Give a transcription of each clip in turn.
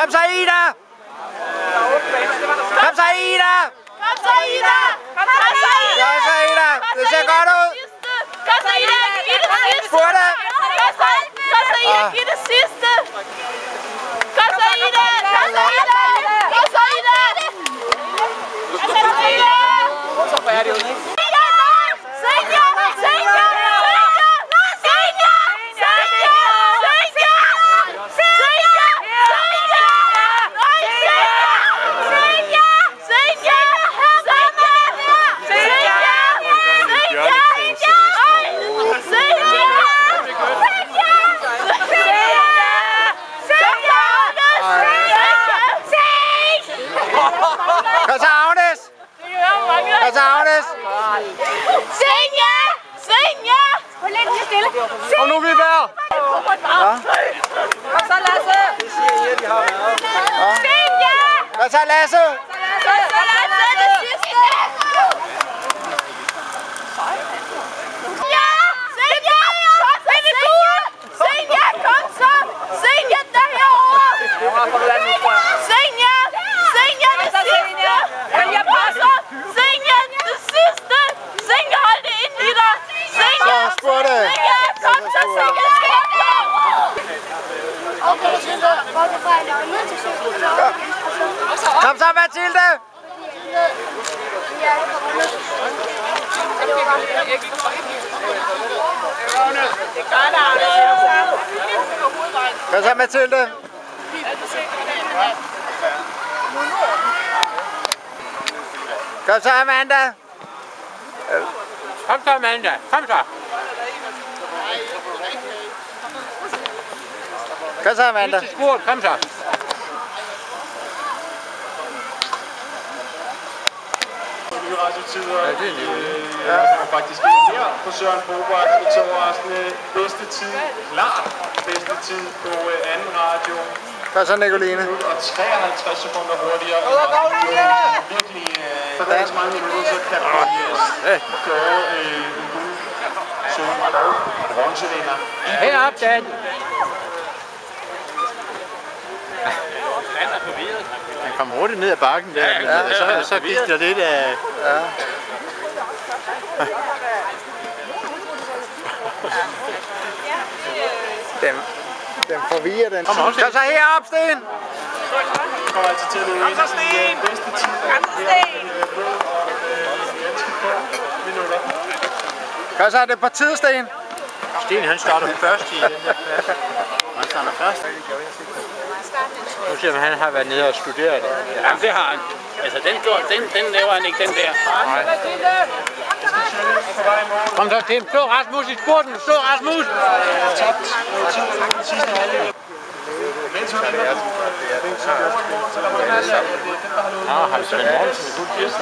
Kom så, Ida! Kom så, Ida! Kom så, Ida! Kom så, Ida! Kom så, Ida! Det ser godt ud! Kom så, Ida! Giv det sidste! Spurgte! Kom så, Ida! Giv det sidste! Kom så, Ida! Kom så, Ida! Kom så, Ida! Kom så, Ida! Så færdig ud, ikke? Senja! Senja! Kom så, Agnes! Kom så, Agnes! Senja! Senja! Hold lidt lige stille. Kom nu, Vibær! Kom så, Lasse! Det siger I, de har været. Senja! Kom så, Lasse! Kom så, Lasse! Det sidste! Senja! Senja! Senja, kom så! Senja, der herovre! Senja! Senja, det sidste! Jeg passer! Senja, det sidste! Senja, hold det ind i dig! Senja! Så, spurgte! Senja, kom så, Senja! Okay, så går vi fra en ned til cykelklubben. Kom så, Mathilde! Kom så, Mathilde! Kom så, Amanda! Kom så, Amanda. Kom så. Kom så, Amanda! Kom så. Radiotid og faktisk her på Søren Bobart i overraskende bedste tid, klart bedste tid på anden radio. Kom så, Nicoline! Og 53 sekunder hurtigere. Virkelig for dansk mange minutter, så kan man gøre en god sølv- og bronzevinder. Herop, Dan. Han kom hurtigt ned ad bakken der, men så gik der lidt af... Ja. Den forvirrer den. Kom så herop, Sten! Kommer altså til at løbe ind i bedste tid. Kom så, er det på tid, Sten? Sten, han starter først i den her klasse. Han starter først. Nu siger han har været nede og studeret det. Jamen det har han. Altså den laver han ikke, den der. Nej. Kom så, Tim. Slå Rasmus i spurten. Slå Rasmus! Har du Svend Mortensen i fuld pjæst?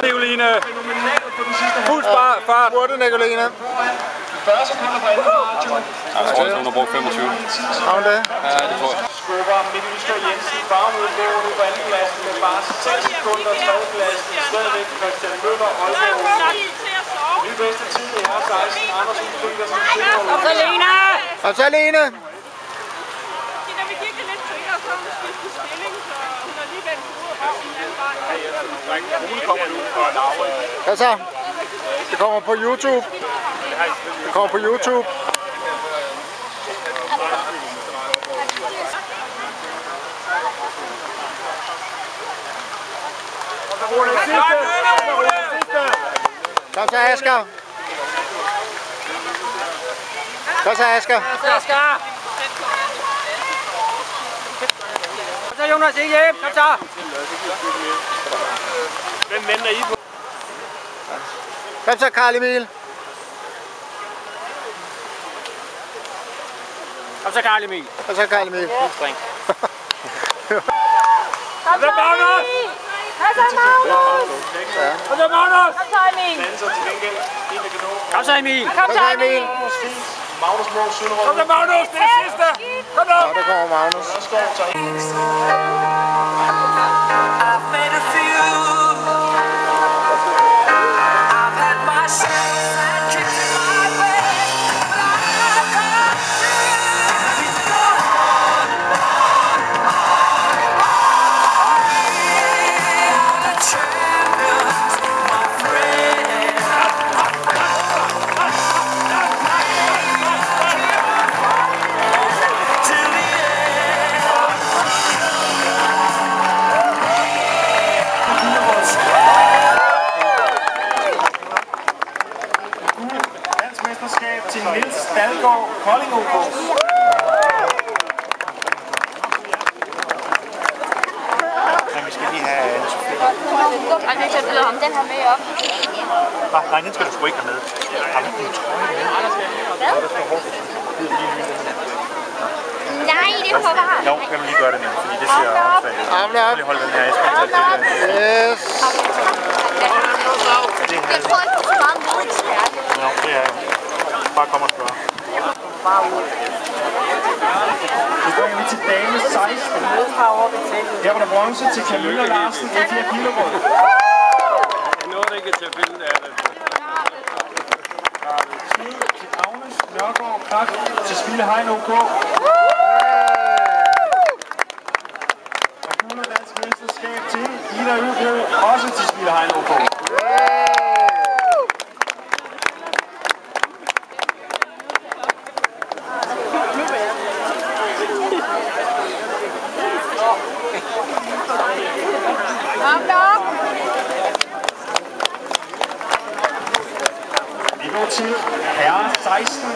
Nicoline! Fuld fart! Spurgte, Nicoline! Første kommer fra anden radio. Jeg tror, hun har brugt 25. Har hun det? Ja, det tror jeg. Skubber Mikkel Ysker Jensen bagudgående nu på andenpladsen med bare 6 sekunder. Tredjepladsen stadigvæk Christian Møller, Aalborg. Ny bedste tid i R16. Anders Petersen. Kom så, Lena! Kom så, Lene! Da vi gik lidt til hende, så hun skiftet stilling, så hun har lige vendt hovedet op i den anden vej. Hun kommer nu og Laura. Kom så! Det kommer på YouTube! Det kommer på YouTube! Kom så, Asger! Kom så, Asger! Kom så, Jonas, ikke hjem. Kom så! Hvem venter I på? Kom så, Karl Emil! Kom så, Karl Emil. Kom så, Karl Emil! Spring. Kom så, Magnus! Kom så, Magnus! Kom så, Magnus! Kom så, Emil! Kom så, Emil! Kom så, Emil! Magnus Mål Sønderød. Kom så, Magnus! Det er sidste! Kom nu! Og der kommer Magnus. I've made a few. I've had my share. det kan jeg bedre. Den har med op. Nej, den skal du sgu ikke have med. Har du ikke din trøje med? Nej, det er for varmt. Jo, kan du lige gøre det med, fordi det ser åndssvagt ud. Armene op. Lige holde den her, jeg skal tage det. Yes. Jeg tror ikke, det er så meget modekspert. Nå, det er jo. Bare kom og spørg. Nu kommer vi til dame 16. Her var der bronze til Camilla Larsen, F4 Hillerød. Jeg nåede ikke til at finde det af det. Snyd til Agnes Nørgaard Kraft til Spilehegn OK. Og Guld og Dansk Mesterskab til Ida Øbro, også til Spilehegn OK. Vi går til herre 16.